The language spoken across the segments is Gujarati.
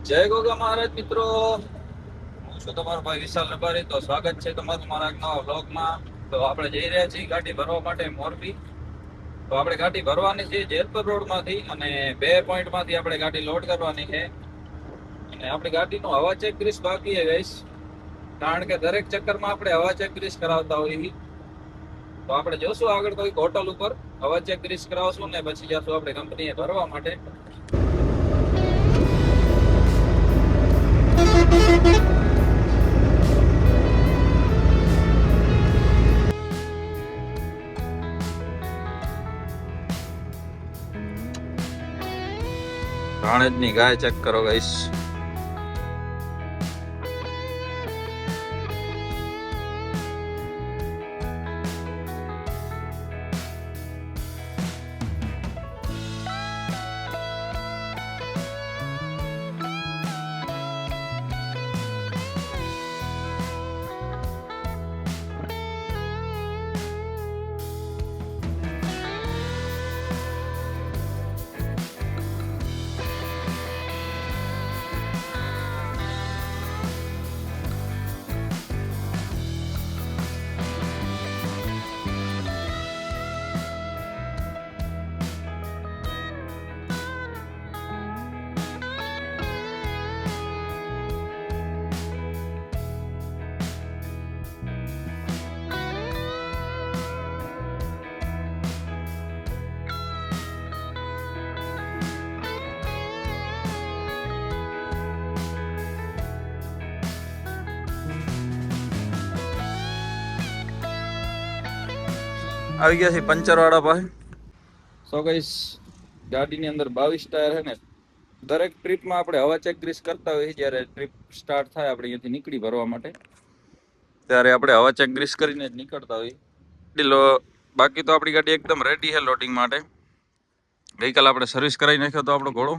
જય ગોગા મહારાજ મિત્રો, હું છું તમારો ભાઈ વિશાલ રબારી. તો સ્વાગત છે તમારું મારા નવા વ્લોગમાં. તો આપણે જઈ રહ્યા છીએ ગાડી ભરવા માટે મોરબી. તો આપણે ગાડી ભરવાની છે જેતપુર રોડમાંથી, અને 2 પોઈન્ટમાંથી આપણે ગાડી લોડ કરવાની છે. અને આપણી ગાડીનો હવા ચેક ગ્રીસ બાકી છે ગાઈસ, કારણ કે દરેક ચક્કરમાં આપણે હવા ચેક ગ્રીસ કરાવતા હોઈએ. તો આપણે જોશું આગળ કોઈ હોટલ ઉપર હવા ચેક ગ્રીસ કરાવશું ને પછી જશું આપણે કંપનીએ ભરવા માટે. ભાણેજની ગાય ચેક કરો ગાઈસ. આવી ગયા છે પંચર વાળા પાસે. સો ગાઈસ, ગાડીની અંદર 22 ટાયર છે ને. દરેક ટ્રીપમાં આપણે હવા ચેક ગ્રીસ કરતા હોઈએ. જ્યારે ટ્રીપ સ્ટાર્ટ થાય આપણે અહીંયાથી નીકળી ભરવા માટે, ત્યારે આપણે હવા ચેક ગ્રીસ કરીને જ નીકળતા હોઈએ. બાકી તો આપણી ગાડી એકદમ રેડી છે લોડિંગ માટે. ગઈકાલે આપણે સર્વિસ કરાવી નાખ્યો હતો આપણો ઘોડો,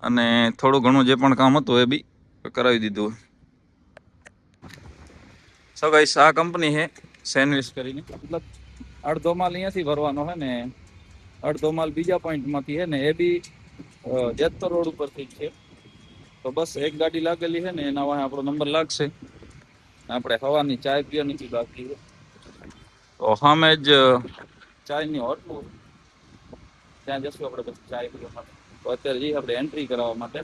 અને થોડું ઘણું જે પણ કામ હતું એ બી કરાવી દીધું. સો ગાઈસ, આ કંપની છે સેન્ડવિચ કરીને. મતલબ અડધો માલ અહીંયાથી ભરવાનો છે ને અડધો માલ બીજા પોઈન્ટમાંથી છે ને, એ બી જેતપુર રોડ ઉપરથી છે. તો બસ એક ગાડી લાગેલી છે ને, એના વાંહે આપણો નંબર લાગશે. આપણે હવાની ચાય પીવાની બાકી છે. તો સામે જ ચાયની હોટલ, ત્યાં જશું આપણે પછી ચાય પીવા માટે. તો અત્યારે જઈએ આપણે એન્ટ્રી કરાવવા માટે.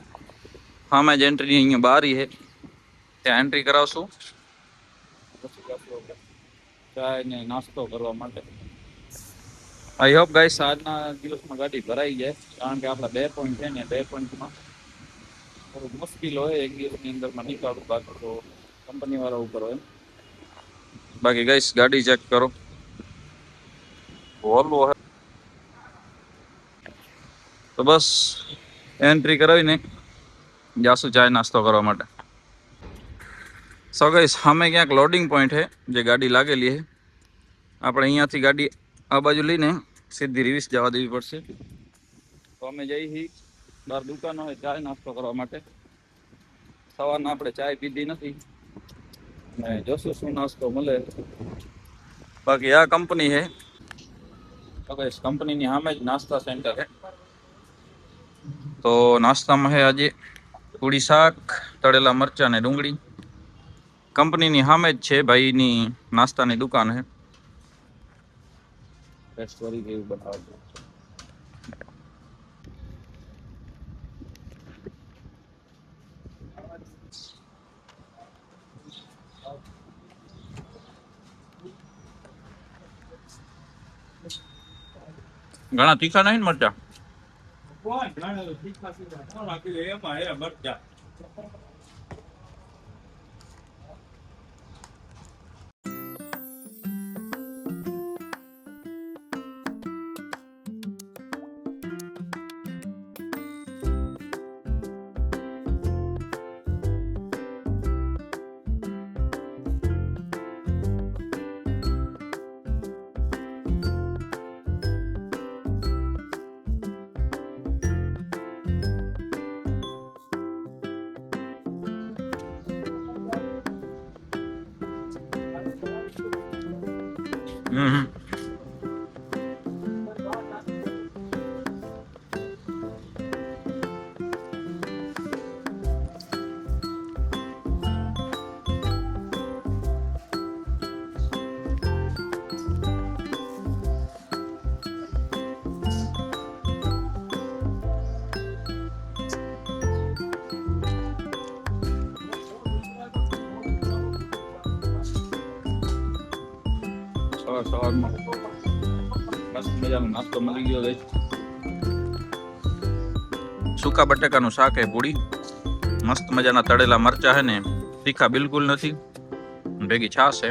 સામે જ એન્ટ્રી અહીંયા બારી છે, ત્યાં એન્ટ્રી કરાવશું. પછી જશું આપણે ચાય ને નાસ્તો કરવા માટે. આઈ હોપ ગાઈસ આજના દિવસમાં ગાડી ભરાઈ જાય, કારણ કે આપણા 2 પોઈન્ટ છે ને, 2 પોઈન્ટમાં થોડુંક મુશ્કેલ હોય એક દિવસની અંદરમાં નીકળવું. બાકી તો કંપની વાળા ઉપર હોય. બાકી ગાઈસ ગાડી ચેક કરો, વોલ્વો હે. તો બસ એન્ટ્રી કરાવીને જાશું ચાય નાસ્તો કરવા માટે. સો ગાઈસ, સામે ક્યાંક લોડિંગ પોઈન્ટ છે જે ગાડી લાગેલી છે. આપણે અહીંયાથી ગાડી આ બાજુ લઈને સીધી રિવીસ જવા દેવી પડશે. તો અમે જઈએ બહાર દુકાનો હોય ચાય નાસ્તો કરવા માટે. સવારના આપણે ચાય પીધી નથી, અને જોશું શું નાસ્તો મળે. બાકી આ કંપની છે. તો ગાઈસ કંપનીની સામે જ નાસ્તા સેન્ટર છે. તો નાસ્તામાં છે આજે પૂરી શાક, તળેલા મરચાં ને ડુંગળી. કંપનીની સામે જ છે ભાઈની નાસ્તાની દુકાન છે. રેસ્ટોરન્ટ જેવું બનાવવાનું. ઘણા તીખા નહીં ને મરચા? સવારમાં મસ્ત મજાનો નાસ્તો મળી ગયો છે. સૂકા બટાકાનું શાક હે, પૂરી, મસ્ત મજાના તળેલા મરચા હે ને, તીખા બિલકુલ નથી, ભેગી છાશ છે.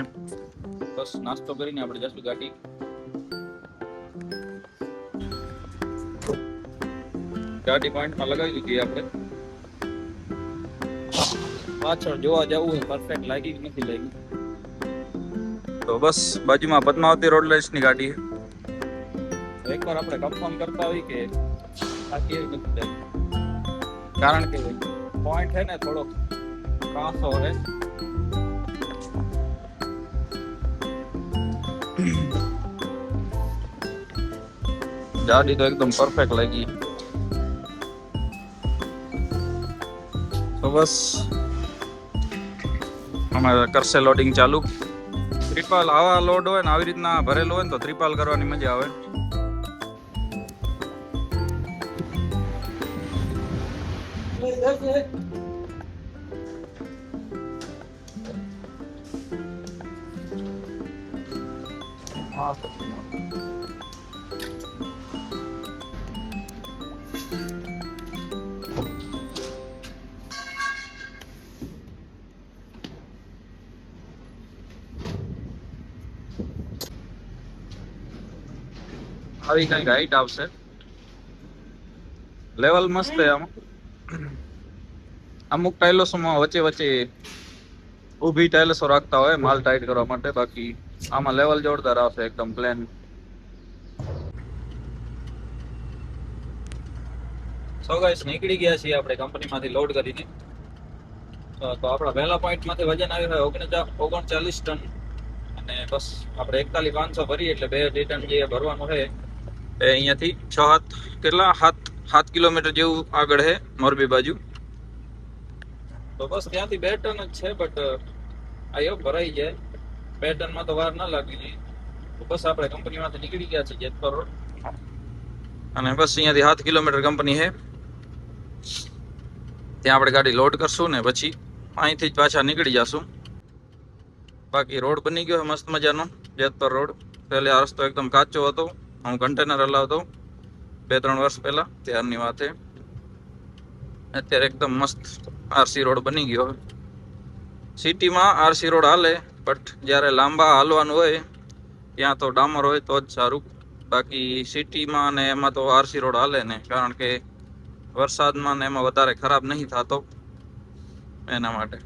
બસ નાસ્તો કરીને આપણે જશું ગાડી. ગાડી પોઈન્ટમાં લગાવી દીધી આપણે. પાછળ જોવા જવું હોય પરફેક્ટ લાગી કે નથી લાગી. તો બસ બાજુમાં પદ્માવતી રોડ લાઇન્સની ગાડી છે. એકવાર આપણે કન્ફર્મ કરતા હોય કે આ કેવી નથી લાગી, કારણ કે પોઈન્ટ છે ને થોડો કાંસો હે. ગાડી તો એકદમ પરફેક્ટ લાગી. તો બસ અમારે કરશે લોડિંગ ચાલુ. ત્રિપાલ આવા લોડ હોય ને આવી રીતના ભરેલો હોય ને તો ત્રિપાલ કરવાની મજા આવે. આવી કઈક હાઈટ આવશે. લેવલ મસ્ત છે આમાં. અમુક ટાઇલ્સોમાં વચ્ચે વચ્ચે ઊભી ટાઇલ્સો રાખતા હોય માલ ટાઈટ કરવા માટે, બાકી આમાં લેવલ જોરદાર આવશે, એકદમ પ્લેન. સો ગાઈસ, નીકળી ગયા છીએ આપણે કંપનીમાંથી લોડ કરીને. તો આપણા પહેલા પોઈન્ટમાંથી વજન આવ્યું હોય 39 ટન, અને બસ આપણે 41,500 ભરીએ એટલે 2 ટન જે ભરવાનું છે એ અહીંયાથી 7 કિલોમીટર જેવું આગળ છે મોરબી બાજુ. તો બસ ત્યાંથી 2 ટન જ છે, બટ આયો ભરાઈ જાય. 2 ટનમાં તો વાર ના લાગી જાય. તો બસ આપણે કંપનીમાંથી નીકળી ગયા છીએ જેતપુર રોડ, અને બસ અહીંયાથી 7 કિલોમીટર કંપની છે. ત્યાં આપણે ગાડી લોડ કરશું ને પછી અહીંથી જ પાછા નીકળી જશું. બાકી રોડ બની ગયો મસ્ત મજાનો જેતપુર રોડ. પહેલે આ રસ્તો એકદમ કાચો હતો, હું કન્ટેનર હલાવતો 2-3 વર્ષ પહેલા, ત્યારની વાત છે. અત્યારે એકદમ મસ્ત આરસી રોડ બની ગયો. સિટીમાં આરસી રોડ હાલે, બટ જ્યારે લાંબા હાલવાનું હોય ત્યાં તો ડામર હોય તો જ સારું. બાકી સિટીમાં ને એમાં તો આરસી રોડ હાલે ને, કારણ કે વરસાદમાં ને એમાં વધારે ખરાબ નહીં થતો એના માટે.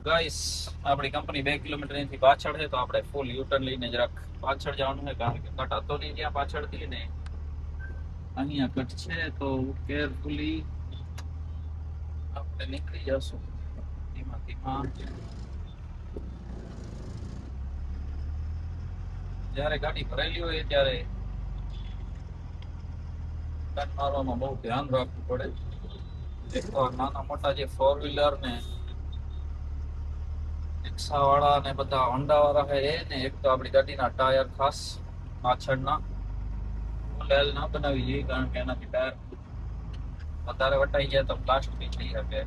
ગાઈસ, આપણી કંપની 2 કિલોમીટર થી પાછળ છે, તો આપણે ફૂલ યુટર્ન લઈને જરાક પાછળ જવાનું છે, કારણ કે કટ હતો નહીં ત્યાં પાછળથી ને અહીંયા કટ છે. તો કેરફુલી આપણે નીકળી જશું ધીમા ધીમા. જ્યારે ગાડી ભરેલી હોય ત્યારે કટ મારવામાં બહુ ધ્યાન રાખવું પડે. એક તો નાના મોટા જે 4 વ્હીલર ને રિક્ષા વાળા ને બધા હોન્ડા વાળા છે એ ને, એક તો આપણી ગાડીના ટાયર ખાસ પાછળના ફૂલ ના બનાવી જોઈએ, કારણ કે એનાથી ટાયર વધારે વટાઈ જાય તો બ્લાસ્ટ બી થઈ શકે.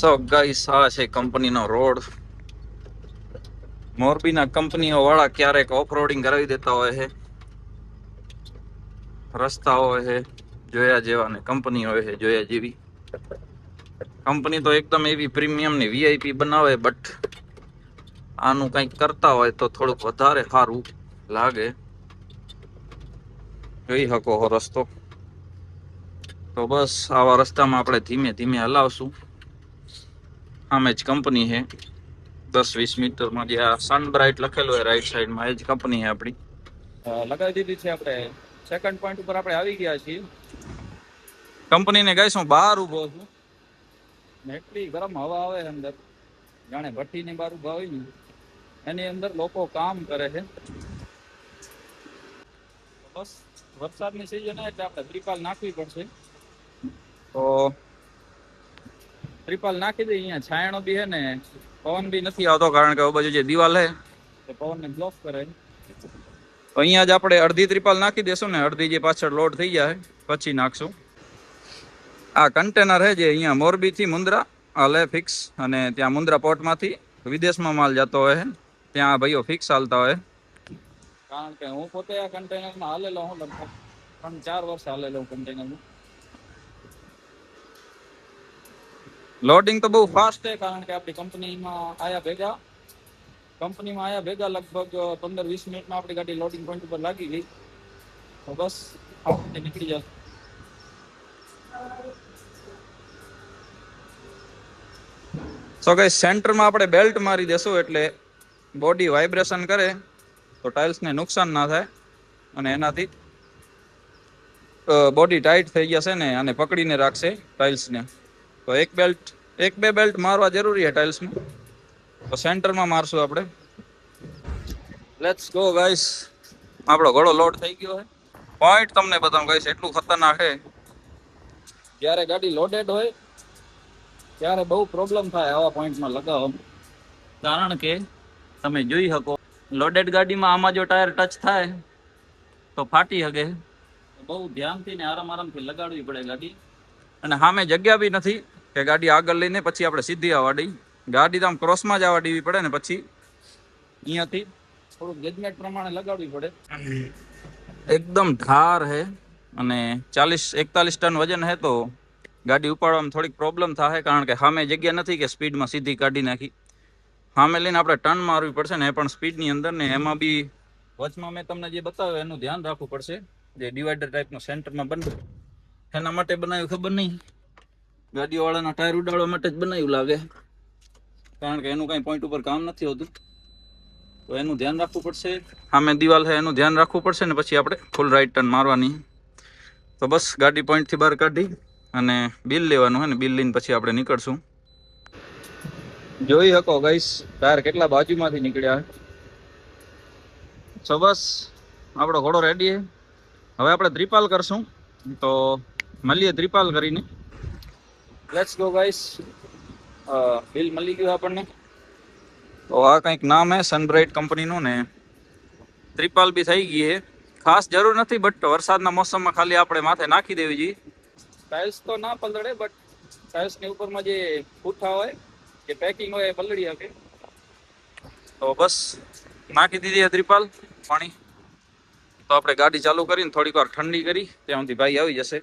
સો ગાઈસ, આ છે કંપનીનો રોડ. મોરબીના કંપનીઓ વાળા ક્યારેક ઓફરોડિંગ કરાવી દેતા હોય છે. રસ્તા હોય છે જોયા જેવા ને કંપની હોય છે જોયા જેવી. કંપની તો એકદમ એવી પ્રીમિયમ ની વીઆઈપી બનાવે, બટ આનું કંઈક કરતા હોય તો થોડુંક વધારે સારું લાગે. જોઈ શકો હો રસ્તો. તો બસ આવા રસ્તામાં આપણે ધીમે ધીમે હલાવશું. આમે જ કંપની છે, 10-20 મીટરમાં જે આ સનબ્રાઇટ લખેલું હોય રાઈટ સાઈડમાં, એ જ કંપની છે આપણી. લગાવી દીધી છે આપણે. સેકન્ડ પોઈન્ટ ઉપર આપણે આવી ગયા છીએ. કંપનીને ગાઈસ હું બહાર ઊભો છું ને, એટલી ગરમ હવા આવે અંદર, જાણે ભઠ્ઠીની બહાર ઊભા હોય ને એની અંદર લોકો કામ કરે છે. બસ વરસાદની સિઝન એટલે આપણે ત્રિપાલ નાખવી પડશે. તો ત્રિપાલ નાખી દઈએ. અહીંયા છાયણો બી હે ને પવન બી નથી આવતો, કારણ કે બાજુ જે દિવાલ હે તે પવનને બ્લોક કરે. તો અહીંયા જ આપણે અડધી ત્રિપાલ નાખી દેશું ને અડધી જે પાછળ લોડ થઈ જાય પછી નાખશું. આ કન્ટેનર હે જે અહીંયા મોરબીથી મુન્દ્રા હાલે ફિક્સ, અને ત્યાં મુન્દ્રા પોર્ટમાંથી વિદેશમાં માલ જતો હોય ત્યાં ભાઈઓ ફિક્સ હાલતા હોય. કારણ કે હું પોતે આ કન્ટેનરમાં હાલેલો હું, લગભગ 3-4 વર્ષ હાલેલો કન્ટેનરમાં. લોડિંગ તો બહુ ફાસ્ટ છે, કારણ કે આપણી કંપનીમાં આયા ભેગા લગભગ 15-20 મિનિટમાં આપણી ગાડી લોડિંગ પોઈન્ટ ઉપર લાગી ગઈ. તો બસ આપણે નીકળી જશે. સો ગાઈસ, સેન્ટરમાં આપણે બેલ્ટ મારી દેશું એટલે બોડી વાઇબ્રેશન કરે તો ટાઇલ્સને નુકસાન ના થાય, અને એનાથી બોડી ટાઈટ થઈ જશે ને અને પકડીને રાખશે ટાઇલ્સને. તો એક બે બેલ્ટ મારવા જરૂરી છે ટાઇલ્સમાં. તો સેન્ટરમાં મારશું આપણે. Let's go guys. આપણો ઘોડો લોડ થઈ ગયો છે. પોઈન્ટ તમને બતાવું ગાઈસ, એટલું ખતરનાક છે. જ્યારે ગાડી લોડેડ હોય ત્યારે બહુ પ્રોબ્લેમ થાય આવા પોઈન્ટમાં લગાવવામાં, કારણ કે તમે જોઈ શકો લોડેડ ગાડીમાં આમાં જો ટાયર ટચ થાય તો ફાટી શકે. બહુ ધ્યાનથી ને આરામથી લગાડવી પડે ગાડી. અને સામે જગ્યા બી નથી કે ગાડી આગળ લઈને પછી આપણે સીધી આવવા દઈ. ગાડી તો આમ ક્રોસમાં જ આવવા દેવી પડે ને પછી અહીંયાથી થોડુંક જજમેન્ટ પ્રમાણે લગાડવી પડે. એકદમ ધાર હે અને 40-41 ટન વજન હે, તો ગાડી ઉપાડવામાં થોડીક પ્રોબ્લેમ થાય, કારણ કે સામે જગ્યા નથી કે સ્પીડમાં સીધી કાઢી નાખી. સામે લઈને આપણે ટર્ન મારવી પડશે ને, એ પણ સ્પીડની અંદર ને. એમાં બી વચમાં મેં તમને જે બતાવ્યું એનું ધ્યાન રાખવું પડશે. જે ડિવાઈડર ટાઈપનું સેન્ટરમાં બનવું એના માટે બનાવ્યું ખબર નહીં, ગાડીવાળાના ટાયર ઉડાડવા માટે જ બનાવ્યું લાગે, કારણ કે એનું કાંઈ પોઈન્ટ ઉપર કામ નથી હોતું. તો એનું ધ્યાન રાખવું પડશે. સામે દિવાલ છે એનું ધ્યાન રાખવું પડશે ને પછી આપણે ફૂલ રાઈટ ટર્ન મારવાની. તો બસ ગાડી પોઈન્ટથી બહાર કાઢી અને બિલ લેવાનું હોય ને, બિલ લઈને પછી આપણે નીકળશું. જોઈ શકો ગાઈસ, ટાયર કેટલા બાજુમાંથી નીકળ્યા. સો બસ આપણો ઘોડો રેડી છે. હવે આપણે ત્રિપાલ કરશું, તો મળીએ ત્રિપાલ કરીને. Let's go guys. બિલ મળી ગયું આપણને. તો આ કંઈક નામ હે સનબ્રાઇટ કંપનીનું ને. ત્રિપાલ બી થઈ ગઈ છે. ખાસ જરૂર નથી, બટ વરસાદના મોસમમાં ખાલી આપણે માથે નાખી દેવી જોઈએ. ટાઇલ્સ તો ના પલળે, બટ ટાઇલ્સની ઉપરમાં જે પૂઠા હોય કે પેકિંગ હોય એ પલળી શકે. તો બસ નાખી દીધી ત્રિપાલ પાણી. તો આપણે ગાડી ચાલુ કરીને થોડીક વાર ઠંડી કરી ત્યાં સુધી ભાઈ આવી જશે.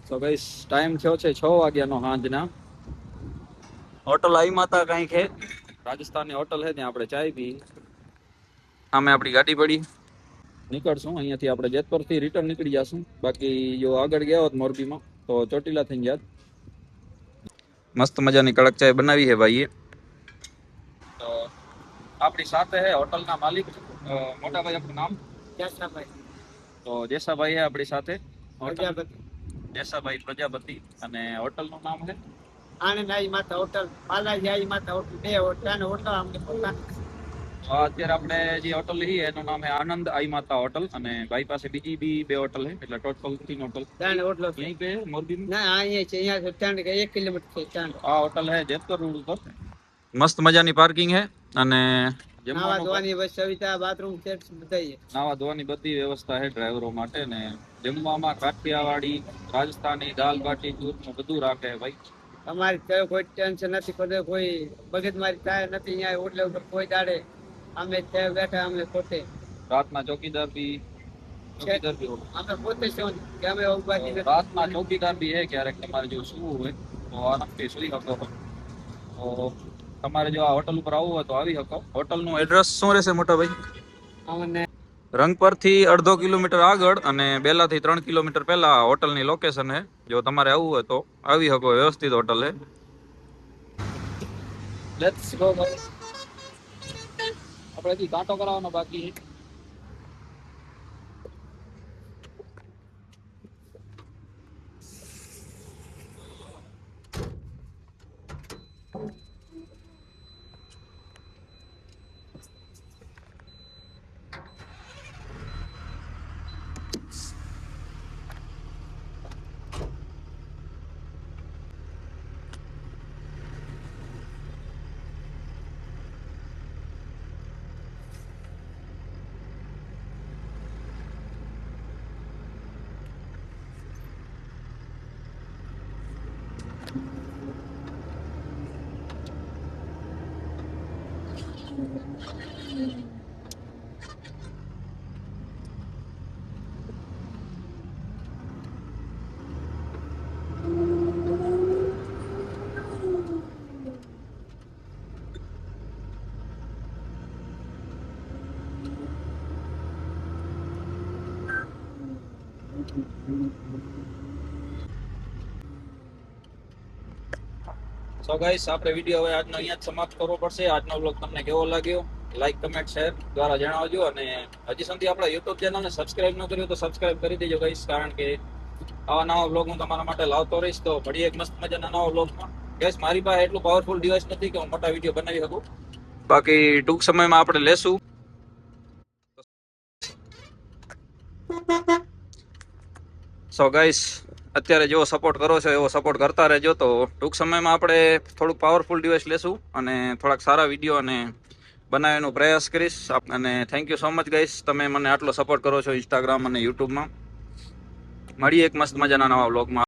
તો ગાઈસ, ટાઈમ થયો છે 6 વાગ્યાનો સાંજના. હોટલ આઈ માતા કંઈક છે, રાજસ્થાનની હોટલ છે, ત્યાં આપણે ચાય પી. સામે આપણી ગાડી પડી. નીકળશું અહીંયાથી. આપણે જેતપુરથી રિટર્ન નીકળી જશું. બાકી જો આગળ ગયા હોત મોરબીમાં તો ચોટીલા થઈને જાત. મસ્ત મજાની કડક ચાય બનાવી છે ભાઈએ. તો આપણી સાથે છે હોટલના માલિક મોટા ભાઈ. આપણું નામ? જેસાભાઈ. તો જેસાભાઈ છે આપણી સાથે. જેસાભાઈ પ્રજાપતિ. અને હોટલનું નામ છે આનંદ આઈ માતા હોટલ, બાલાજી આઈ માતા હોટલ. 2 હોટલ અમને પોતાની. અત્યારે આપણે જે હોટલ લઈએ એનું નામ છે આનંદ આઈ માતા હોટલ, અને ભાઈ પાસે બીજી બી 2 હોટલ છે, એટલે ટોટલ 3 હોટલ. 3 હોટલ અહીં પે મોરબી ના, અહીંયા છે. અહીંયા સ્ટેન્ડ કે 1 કિલોમીટર છે સ્ટેન્ડ. આ હોટલ છે જેતપુર રોડ ઉપર. મસ્ત મજાની પાર્કિંગ છે અને નાવા ધોવાની સુવિધા, બાથરૂમ સેટ બધાય છે. નાવા ધોવાની બધી વ્યવસ્થા છે ડ્રાઈવરો માટે. ને જમવામાં કાઠિયાવાડી, રાજસ્થાની દાલ બાટી ચૂરમું બધું રાખે ભાઈ. તમારી કોઈ ટેન્શન નથી, કોઈ મગજમારી થાય નથી. અહીંયા હોટલ ઉપર કોઈ દાડે અમે ત્યાં બેઠા, અમે પોતે રાતના ચોકીદાર બી અમે પોતે શું કે અમે રાતના ચોકીદાર બી છે. ક્યારેક તમારે જો સૂવું હોય તો આરામથી સુઈ શકો. તો તમારે જો આ હોટલ ઉપર આવવું હોય તો આવી શકો. હોટલનું એડ્રેસ શું રહેશે મોટા ભાઈ? અમને રંગપરથી 1/2 કિલોમીટર આગળ અને બેલાથી 3 કિલોમીટર પહેલા હોટલની લોકેશન છે. જો તમારે આવવું હોય તો આવી શકો. વ્યવસ્થિત હોટલ છે. Let's go. આપણે કાંટો કરાવવાનો બાકી છે. સો ગાઈસ, આપણે વિડીયો હવે આજનો અહીંયા જ સમાપ્ત કરવો પડશે. આજનો વ્લોગ તમને કેવો લાગ્યો, લાઈક કમેન્ટ શેર દ્વારા જણાવજો. અને હજી સુધી આપણા યુટ્યુબ ચેનલને સબસ્ક્રાઇબ ન કર્યું તો સબસ્ક્રાઇબ કરી દેજો ગાઈસ, કારણ કે આવા નવા વ્લોગ હું તમારા માટે લાવતો રહીશ. તો મળીએ એક મસ્ત મજાના નવા વ્લોગમાં. ગાઈસ, મારી પાસે એટલું પાવરફુલ ડિવાઇસ નથી કે હું મોટા વિડીયો બનાવી શકું, બાકી ટૂંક સમયમાં આપણે લેશું. સો ગાઈસ, અત્યારે જેવો સપોર્ટ કરો છો એવો સપોર્ટ કરતા રહેજો. તો ટૂંક સમયમાં આપણે થોડુંક પાવરફુલ ડિવાઇસ લેશું અને થોડાક સારા વિડીયો અને બનાવવાનો પ્રયાસ કરીશ. અને thank you so much guys, તમે મને આટલો સપોર્ટ કરો છો ઇન્સ્ટાગ્રામ અને યુટ્યુબમાં. મળીએ એક મસ્ત મજાના નવા વ્લોગમાં.